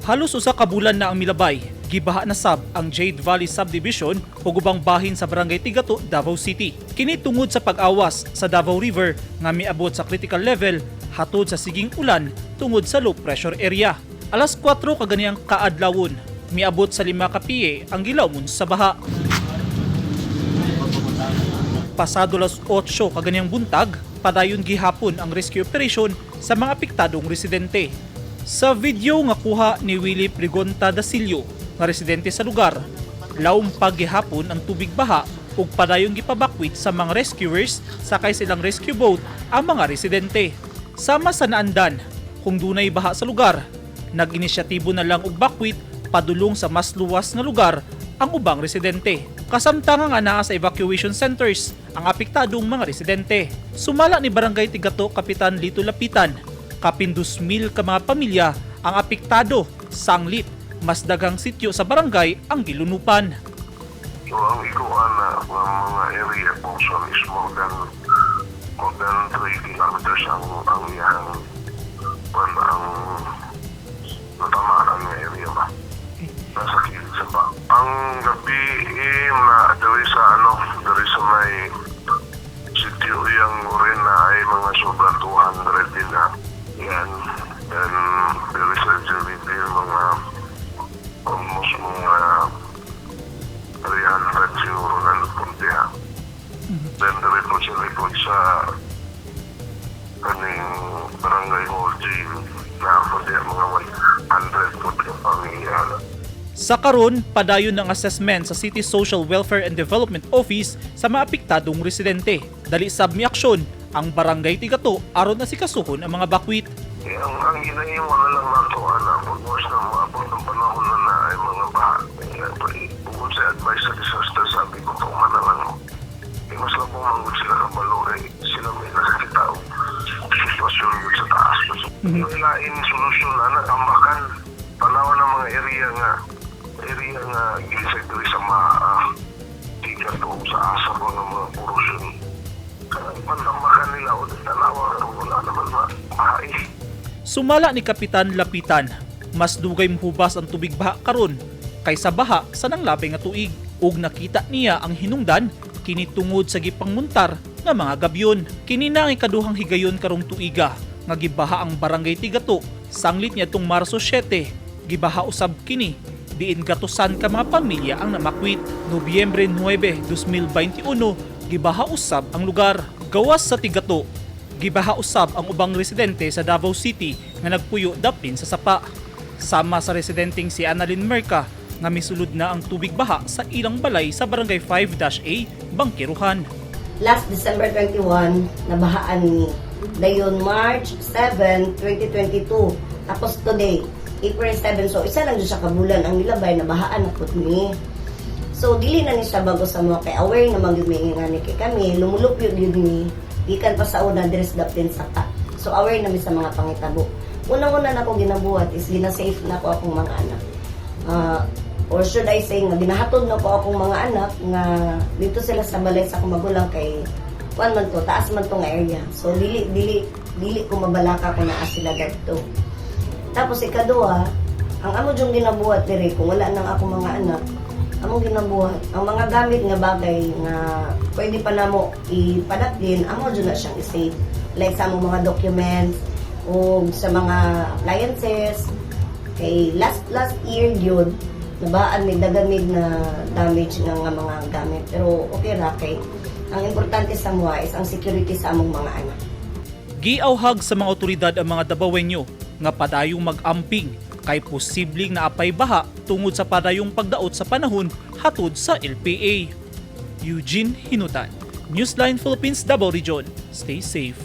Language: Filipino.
Halos usa ka bulan na ang milabay, gibaha na sab ang Jade Valley Subdivision ug ubang bahin sa Barangay Tigato, Davao City. Kini tungod sa pag-awas sa Davao River nga miabot sa critical level hatod sa siging ulan tungod sa low pressure area. Alas 4 kaganiyang kaadlawon, miabot sa 5 ka piye ang gilawon sa baha. Pasado alas 8 kaganiyang buntag, padayon gihapon ang rescue operation sa mga apektadong residente. Sa video nga kuha ni Willie Pregonta Dasilio, nga residente sa lugar, lawom paghihapon ang tubig baha ug padayong gipabakwit sa mga rescuers sakay silang rescue boat ang mga residente. Sama sa naandan, kung dunay baha sa lugar, nag-inisyatibo na lang og bakwit padulong sa mas luwas na lugar ang ubang residente. Kasamtangan nga naa sa evacuation centers ang apektadong mga residente. Sumala ni Barangay Tigato Kapitan Lito Lapitan, kapin 2,000 ka mga pamilya ang apektado, sanglit, mas dagang sityo sa barangay ang gilunupan. So ang ikuan na mga area kung sa is more than 3 kilometers ang iyang ang natamaan nga area ba. Nasa kilid sa ba. Ang gabi na dari sa may sityo yung rin na ay mga sobra 200 din na. Yan. Then there is actually mga almost mga 300 siguro na napuntiha. Then the report sa kaning barangay hall gym na napuntiha mga 100 po yung pamilya. Sa karon, padayon ng assessment sa City Social Welfare and Development Office sa mga apektadong residente. Dali sab miaksyon ang Barangay Tigato aron asikasuhon ang mga bakwit. Ang hinahiwa na lang nato pag mas na maabot ng panahon na ay mga baha. Bukod sa advice sa disaster, sabi ko tuman na lang. Mas lang kung manggod sila kabalo sila may nakakita o sitwasyon sa taas. Yung ilain solusyon na natambakan panahon ng mga area nga gilisag diri sa mga Tigato sa asap ng mga porosyon. Kanang pantambakan nila o tanawa wala naman mahay. Sumala ni Kapitan Lapitan, mas dugay mohubas ang tubig baha karon kaysa baha sa nanglabay nga tuig ug nakita niya ang hinungdan kini tungod sa gipangmuntar nga mga gabyon. Kini na ang ikaduhang higayon karong tuiga nga gibaha ang Barangay Tigato. Sanglit niya tung Marso 7, gibaha usab kini diin gatusan ka mga pamilya ang namakwit. Nobyembre 9, 2021, gibaha usab ang lugar. Gawas sa Tigato, gibaha usab ang ubang residente sa Davao City nga nagpuyo dapin sa sapa. Sama sa residenteng si Annalyn Merca nga misulod na ang tubig baha sa ilang balay sa Barangay 5-A, Bangkiruhan. Last December 21, nabahaan ni. Dayon March 7, 2022. Tapos today, April 7. So isa lang dyan sa kabulan ang nilabay, nabahaan na po ni. So dili na ni siya bago sa mga kay aware na magyumingi nga ni kay kami, lumulupyo yun ni. Ikan pa sa una, dress dapin saka. So aware namin sa mga pangitabo. Unang-una na akong ginabuhat is gina-safe na ko akong mga anak. Or should I say nga ginahatod na ko akong mga anak nga dito sila sa balay sa akong magulang kay man to, taas man to nga area. So dili ko mabalaka kung naa sila dito. Tapos ikaduha, ang amo jung ginabuhat diri kung wala nang akong mga anak, among ginabuhat ang mga gamit nga bagay nga pwede pa namo ipadapin, amo jud na siyang i-save. Like sa among mga documents o sa mga appliances. Kay last year yun, nabaan may dagamig na damage nga mga gamit. Pero okay ra kay ang importante sa mga is ang security sa among mga anak. Giawhag sa mga otoridad ang mga Dabawenyo nga padayong mag-amping kay posibleng naapay baha tungod sa padayong pagdaot sa panahon hatod sa LPA. Eugene Hinutan, Newsline Philippines, Davao Region. Stay safe.